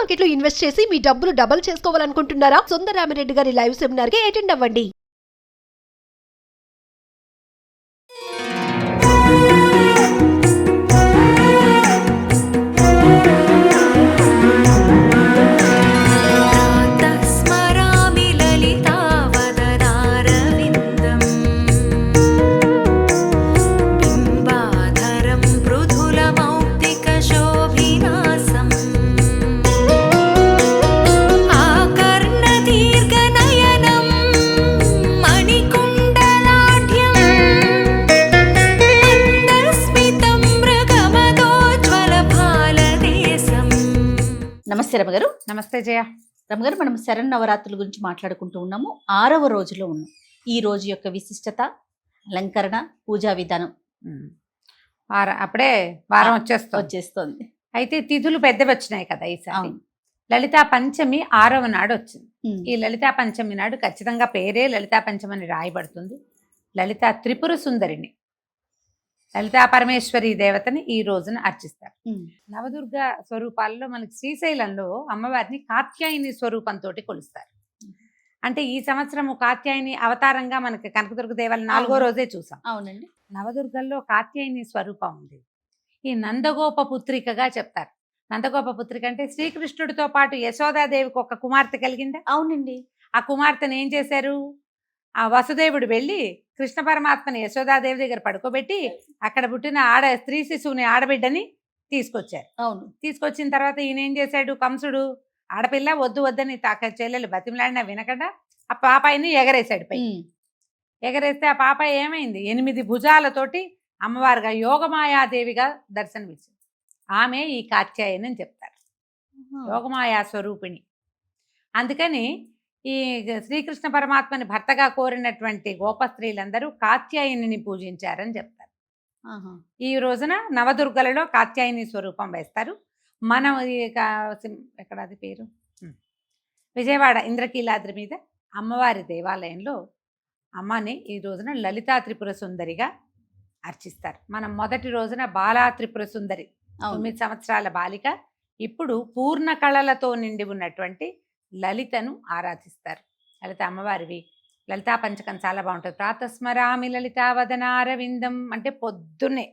Market లో invest చేసి మీ డబ్బులు డబుల్ చేసుకోవాలనుకుంటున్నారా? సుందరరామిరెడ్డి గారి లైవ్ సెమినార్ కి అటెండ్ అవ్వండి. నమస్తే రమగారు. నమస్తే జయ. రమగారు, మనం శరన్నవరాత్రుల గురించి మాట్లాడుకుంటూ ఉన్నాము. 6వ రోజులో ఉన్నాం. ఈ రోజు యొక్క విశిష్టత, అలంకరణ, పూజా విధానం అప్పుడే వారం వచ్చేస్తోంది. అయితే తిథులు పెద్దవి వచ్చినాయి కదా ఈసారి. లలితా పంచమి 6వ నాడు వచ్చింది. ఈ లలితా పంచమి నాడు ఖచ్చితంగా పేరే లలితా పంచమి అని రాయబడుతుంది. లలితా త్రిపుర సుందరిని, లలితా పరమేశ్వరి దేవతని ఈ రోజున అర్చిస్తారు. నవదుర్గ స్వరూపాల్లో మనకి శ్రీశైలంలో అమ్మవారిని కాత్యాయని స్వరూపంతో కొలుస్తారు. అంటే ఈ సంవత్సరము కాత్యాయని అవతారంగా మనకి కనకదుర్గ దేవాలయం 4వ రోజే చూసాం. అవునండి. నవదుర్గల్లో కాత్యాయని స్వరూపం ఉంది. ఈ నందగోప పుత్రికగా చెప్తారు. నందగోప పుత్రిక అంటే శ్రీకృష్ణుడితో పాటు యశోదాదేవికి ఒక కుమార్తె కలిగిందా? అవునండి. ఆ కుమార్తెను ఏం చేశారు? ఆ వసుదేవుడు వెళ్ళి కృష్ణ పరమాత్మని యశోదాదేవి దగ్గర పడుకోబెట్టి అక్కడ పుట్టిన స్త్రీ శిశువుని, ఆడబిడ్డని తీసుకొచ్చారు. అవును. తీసుకొచ్చిన తర్వాత ఈయన ఏం చేశాడు? కంసుడు ఆడపిల్ల వద్దు వద్దని చెల్లెలు బతిమలాడినా వినకుండా ఆ పాపాయిని ఎగరేశాడు పై. ఎగరేస్తే ఆ పాపాయి ఏమైంది? 8 భుజాలతోటి అమ్మవారిగా యోగమాయాదేవిగా దర్శనమిచ్చింది. ఆమె ఈ కాత్యాయని అని చెప్తారు, యోగమాయా స్వరూపిణి. అందుకని ఈ శ్రీకృష్ణ పరమాత్మని భర్తగా కోరినటువంటి గోపస్త్రీలందరూ కాత్యాయనిని పూజించారని చెప్తారు. ఈ రోజున నవదుర్గలలో కాత్యాయని స్వరూపం వేస్తారు. మనం ఎక్కడ అది పేరు విజయవాడ ఇంద్రకీలాద్రి మీద అమ్మవారి దేవాలయంలో అమ్మని ఈ రోజున లలితా త్రిపుర సుందరిగా అర్చిస్తారు. మనం మొదటి రోజున బాలా త్రిపుర సుందరి, 9 సంవత్సరాల బాలిక, ఇప్పుడు పూర్ణ కళలతో నిండి ఉన్నటువంటి లలితను ఆరాధిస్తారు. లలిత అమ్మవారివి లలితా పంచకం చాలా బాగుంటుంది. ప్రాతస్మరామి లలితా వదనారవిందం అంటే పొద్దున్నే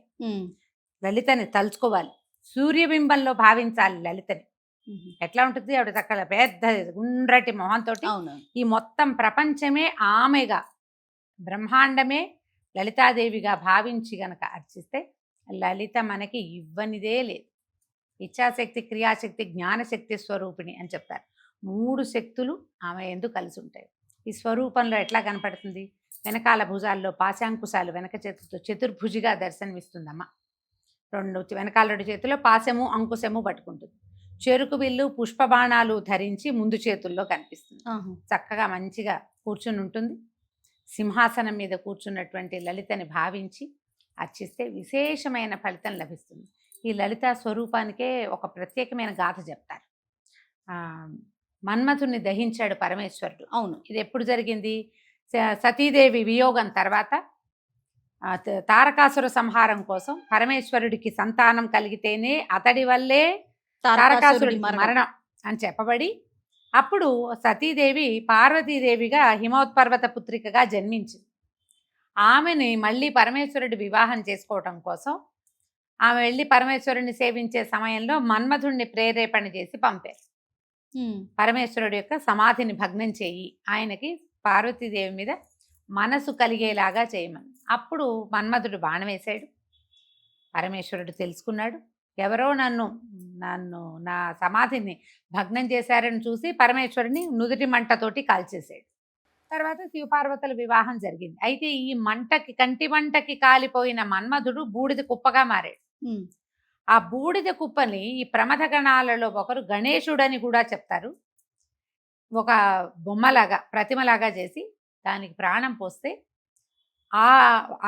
లలితని తలుచుకోవాలి, సూర్యబింబంలో భావించాలి లలితని. ఎట్లా ఉంటుంది? ఆవిడ చక్కల పెద్ద గుండ్రటి మొహంతో ఈ మొత్తం ప్రపంచమే ఆమెగా, బ్రహ్మాండమే లలితాదేవిగా భావించి గనక అర్చిస్తే లలిత మనకి ఇవ్వనిదే లేదు. ఇచ్ఛాశక్తి, క్రియాశక్తి, జ్ఞానశక్తి స్వరూపిణి అని చెప్తారు. 3 శక్తులు ఆమె ఎందుకు కలిసి ఉంటాయి. ఈ స్వరూపంలో ఎట్లా కనపడుతుంది? వెనకాల భుజాల్లో పాశాంకుశాలు, వెనక చేతులతో చతుర్భుజిగా దర్శనమిస్తుందమ్మ. 2 వెనకాల 2 చేతుల్లో పాశము అంకుశము పట్టుకుంటుంది. చెరుకు బిల్లు, పుష్పబాణాలు ధరించి ముందు చేతుల్లో కనిపిస్తుంది. చక్కగా మంచిగా కూర్చుని ఉంటుంది. సింహాసనం మీద కూర్చున్నటువంటి లలితని భావించి అర్చిస్తే విశేషమైన ఫలితం లభిస్తుంది. ఈ లలితా స్వరూపానికే ఒక ప్రత్యేకమైన గాథ చెప్తారు. మన్మథుణ్ణి దహించాడు పరమేశ్వరుడు. అవును. ఇది ఎప్పుడు జరిగింది? సతీదేవి వియోగం తర్వాత తారకాసుర సంహారం కోసం పరమేశ్వరుడికి సంతానం కలిగితేనే అతడి వల్లే తారకాసురుడి మరణం అని చెప్పబడి, అప్పుడు సతీదేవి పార్వతీదేవిగా హిమోత్పర్వత పుత్రికగా జన్మించింది. ఆమెని మళ్ళీ పరమేశ్వరుడి వివాహం చేసుకోవటం కోసం ఆమె వెళ్ళి పరమేశ్వరుడిని సేవించే సమయంలో మన్మథుడిని ప్రేరేపణ చేసి పంపారు. పరమేశ్వరుడు యొక్క సమాధిని భగ్నం చేయి, ఆయనకి పార్వతీదేవి మీద మనసు కలిగేలాగా చేయమని. అప్పుడు మన్మథుడు బాణం వేశాడు. పరమేశ్వరుడు తెలుసుకున్నాడు, ఎవరో నన్ను నా సమాధిని భగ్నం చేశారని చూసి పరమేశ్వరుని నుదుటి మంటతోటి కాల్చేశాడు. తర్వాత శివపార్వతుల వివాహం జరిగింది. అయితే ఈ కంటి మంటకి కాలిపోయిన మన్మధుడు బూడిద కుప్పగా మారాడు. ఆ బూడిద కుప్పని ఈ ప్రమథ గణాలలో ఒకరు గణేశుడని కూడా చెప్తారు. ఒక బొమ్మలాగా, ప్రతిమలాగా చేసి దానికి ప్రాణం పోస్తే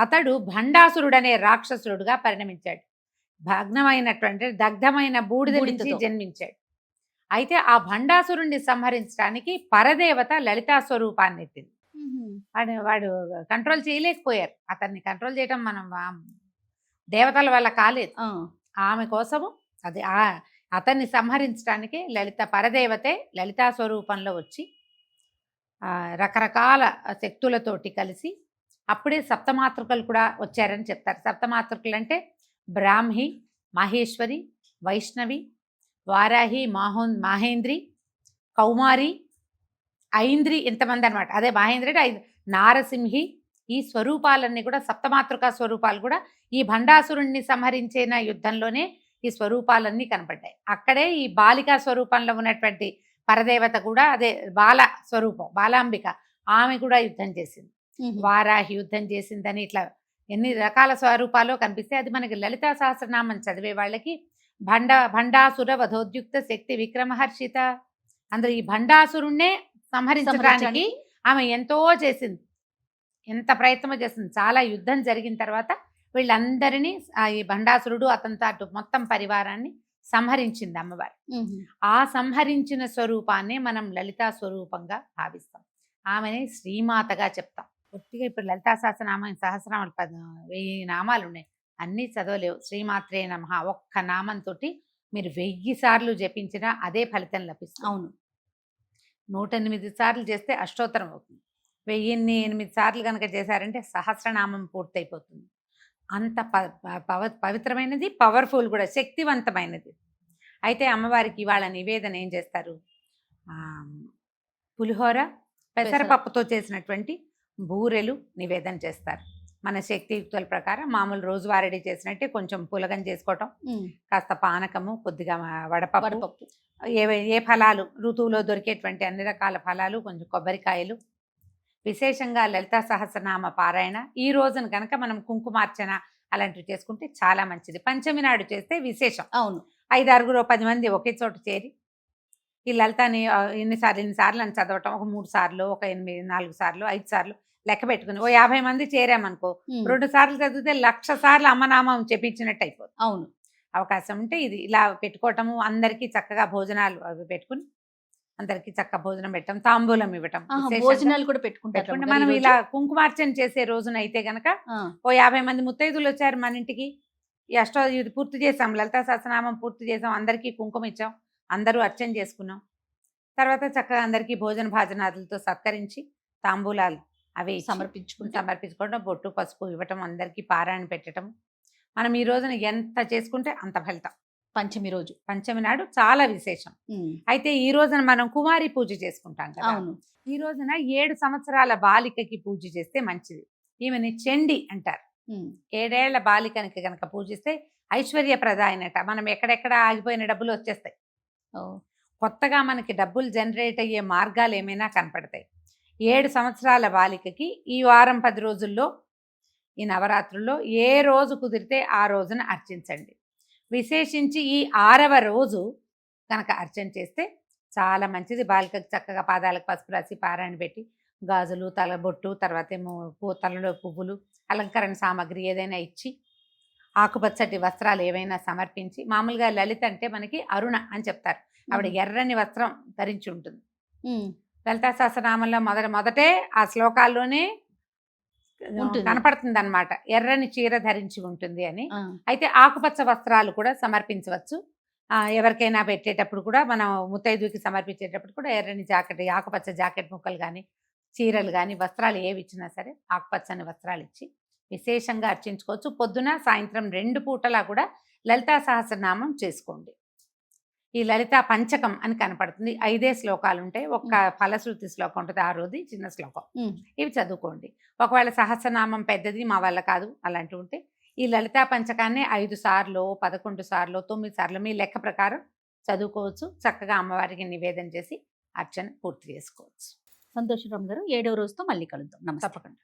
అతడు భండాసురుడనే రాక్షసుడుగా పరిణమించాడు. భగ్నమైనటువంటి దగ్ధమైన బూడిద నుంచి జన్మించాడు. అయితే ఆ భండాసురుణ్ణి సంహరించడానికి పరదేవత లలితా స్వరూపాన్ని ఎత్తింది. వాడు కంట్రోల్ చేయలేకపోయారు. అతన్ని కంట్రోల్ చేయడం మనం దేవతల వల్ల కాలేదు. ఆమె కోసము అది అతన్ని సంహరించడానికి లలిత పరదేవతే లలితా స్వరూపంలో వచ్చి రకరకాల శక్తులతోటి కలిసి అప్పుడే సప్తమాతృకలు కూడా వచ్చారని చెప్తారు. సప్తమాతృకలు అంటే బ్రాహ్మి, మహేశ్వరి, వైష్ణవి, వారాహి, మాహేంద్రి, కౌమారి, ఐంద్రి, ఇంతమంది అనమాట. అదే మాహేంద్రి అంటే నారసింహి. ఈ స్వరూపాలన్నీ కూడా సప్తమాతృకా స్వరూపాలు కూడా ఈ భండాసురుణ్ణి సంహరించిన యుద్ధంలోనే ఈ స్వరూపాలన్నీ కనపడ్డాయి. అక్కడే ఈ బాలికా స్వరూపంలో ఉన్నటువంటి పరదేవత కూడా అదే బాల స్వరూపం, బాలాంబిక, ఆమె కూడా యుద్ధం చేసింది. వారాహి యుద్ధం చేసిందని ఇట్లా ఎన్ని రకాల స్వరూపాలు కనిపిస్తే అది మనకి లలితా సహస్రనామం చదివే వాళ్ళకి భండాసుర వధోద్యుక్త శక్తి విక్రమహర్షిత, అందులో ఈ భండాసురుణ్ణే సంహరించడానికి ఆమె ఎంతో చేసింది, ఎంత ప్రయత్నం చేసింది. చాలా యుద్ధం జరిగిన తర్వాత వీళ్ళందరినీ ఈ భండాసురుడు అతనితో మొత్తం పరివారాన్ని సంహరించింది అమ్మవారు. ఆ సంహరించిన స్వరూపాన్ని మనం లలితా స్వరూపంగా భావిస్తాం. ఆమెని శ్రీమాతగా చెప్తాం. పూర్తిగా ఇప్పుడు లలితా సహస్రనామాలు 1000 నామాలు ఉన్నాయి, అన్నీ చదవలేవు. శ్రీమాత్రే నమః ఒక్క నామంతో మీరు 1000 సార్లు జపించినా అదే ఫలితం లభిస్తుంది. అవును, 108 సార్లు చేస్తే అష్టోత్తరం అవుతుంది. 1008 సార్లు కనుక చేశారంటే సహస్రనామం పూర్తయిపోతుంది. అంత పవిత్రమైనది, పవర్ఫుల్ కూడా, శక్తివంతమైనది. అయితే అమ్మవారికి ఇవాళ నివేదన ఏం చేస్తారు? పులిహోర, పెసరపప్పుతో చేసినటువంటి బూరెలు నివేదన చేస్తారు. మన శక్తియుక్తుల ప్రకారం మామూలు రోజువారీ చేసినట్టే కొంచెం పులగం చేసుకోవటం, కాస్త పానకము, కొద్దిగా వడపప్పు, ఏ ఫలాలు ఋతువులో దొరికేటువంటి అన్ని రకాల ఫలాలు, కొంచెం కొబ్బరికాయలు. విశేషంగా లలితా సహస్రనామ పారాయణ ఈ రోజున కనుక మనం కుంకుమార్చన అలాంటివి చేసుకుంటే చాలా మంచిది. పంచమి నాడు చేస్తే విశేషం. అవును, 5, 6, 10 మంది ఒకే చోట చేరి ఈ లలితాని ఎన్నిసార్లు అని చదవటం, ఒక 3 సార్లు, ఒక 8, 4 సార్లు, 5 సార్లు లెక్క పెట్టుకుని 50 మంది చేరామనుకో 2 సార్లు చదివితే 1,00,000 సార్లు అమ్మనామం చెప్పించినట్టు అయిపోతుంది. అవును, అవకాశం ఉంటే ఇది ఇలా పెట్టుకోవటము, అందరికీ చక్కగా భోజనాలు అవి పెట్టుకుని అందరికి చక్క భోజనం పెట్టడం, తాంబూలం ఇవ్వటం, భోజనాలు కూడా పెట్టుకుంటారు. మనం ఇలా కుంకుమార్చన చేసే రోజున అయితే గనక 50 మంది ముత్తైదులు వచ్చారు మన ఇంటికి, ఈ ఇది పూర్తి చేసాం, లలితా సహస్రనామం పూర్తి చేసాం, అందరికీ కుంకుమ ఇచ్చాం, అందరూ అర్చన చేసుకున్నాం. తర్వాత చక్కగా అందరికీ భాజనాదులతో సత్కరించి తాంబూలాలు అవి సమర్పించుకోవడం, బొట్టు పసుపు ఇవ్వటం, అందరికీ పారాయణ పెట్టడం. మనం ఈ రోజున ఎంత చేసుకుంటే అంత ఫలితం. పంచమి నాడు చాలా విశేషం. అయితే ఈ రోజున మనం కుమారి పూజ చేసుకుంటాం కదా. ఈ రోజున 7 సంవత్సరాల బాలికకి పూజ చేస్తే మంచిది. ఈమెని చండి అంటారు. 7 ఏళ్ల బాలికనికి కనుక పూజిస్తే ఐశ్వర్యప్రదాయనట. మనం ఎక్కడెక్కడ ఆగిపోయిన డబ్బులు వచ్చేస్తాయి, కొత్తగా మనకి డబ్బులు జనరేట్ అయ్యే మార్గాలు ఏమైనా కనపడతాయి. 7 సంవత్సరాల బాలికకి ఈ వారం 10 రోజుల్లో, ఈ నవరాత్రుల్లో ఏ రోజు కుదిరితే ఆ రోజున అర్చించండి. విశేషించి ఈ 6వ రోజు కనుక అర్చన చేస్తే చాలా మంచిది. బాలికకు చక్కగా పాదాలకు పసుపు రాసి పారాయణ పెట్టి గాజులు, తలబొట్టు, తర్వాత ఏమో తలలో పువ్వులు, అలంకరణ సామాగ్రి ఏదైనా ఇచ్చి, ఆకుపచ్చటి వస్త్రాలు ఏవైనా సమర్పించి, మామూలుగా లలిత అంటే మనకి అరుణ అని చెప్తారు. ఆవిడ ఎర్రని వస్త్రం ధరించి ఉంటుంది. లలితా సహస్రనామంలో మొదటే ఆ శ్లోకాల్లోనే కనపడుతుంది అనమాట, ఎర్రని చీర ధరించి ఉంటుంది అని. అయితే ఆకుపచ్చ వస్త్రాలు కూడా సమర్పించవచ్చు. ఎవరికైనా పెట్టేటప్పుడు కూడా, మనం ముత్తైదుకి సమర్పించేటప్పుడు కూడా ఎర్రని జాకెట్, ఆకుపచ్చ జాకెట్ ముక్కలు కానీ, చీరలు కానీ, వస్త్రాలు ఏవి ఇచ్చినా సరే ఆకుపచ్చని వస్త్రాలు ఇచ్చి విశేషంగా అర్చించుకోవచ్చు. పొద్దున సాయంత్రం 2 పూటలా కూడా లలితా సహస్రనామం చేసుకోండి. ఈ లలితా పంచకం అని కనపడుతుంది. 5 శ్లోకాలు ఉంటాయి, ఒక్క ఫలశ్రుతి శ్లోకం ఉంటుంది, 6వది చిన్న శ్లోకం. ఇవి చదువుకోండి. ఒకవేళ సహస్రనామం పెద్దది మా వల్ల కాదు అలాంటివి ఉంటే ఈ లలితా పంచకాన్ని 5 సార్లు, 11 సార్లు, 9 సార్లు మీ లెక్క ప్రకారం చదువుకోవచ్చు. చక్కగా అమ్మవారికి నివేదన చేసి అర్చన పూర్తి చేసుకోవచ్చు. సంతోషరామ్ గారు, 7వ రోజుతో మళ్ళీ కలుద్దాం. తప్పకుండా.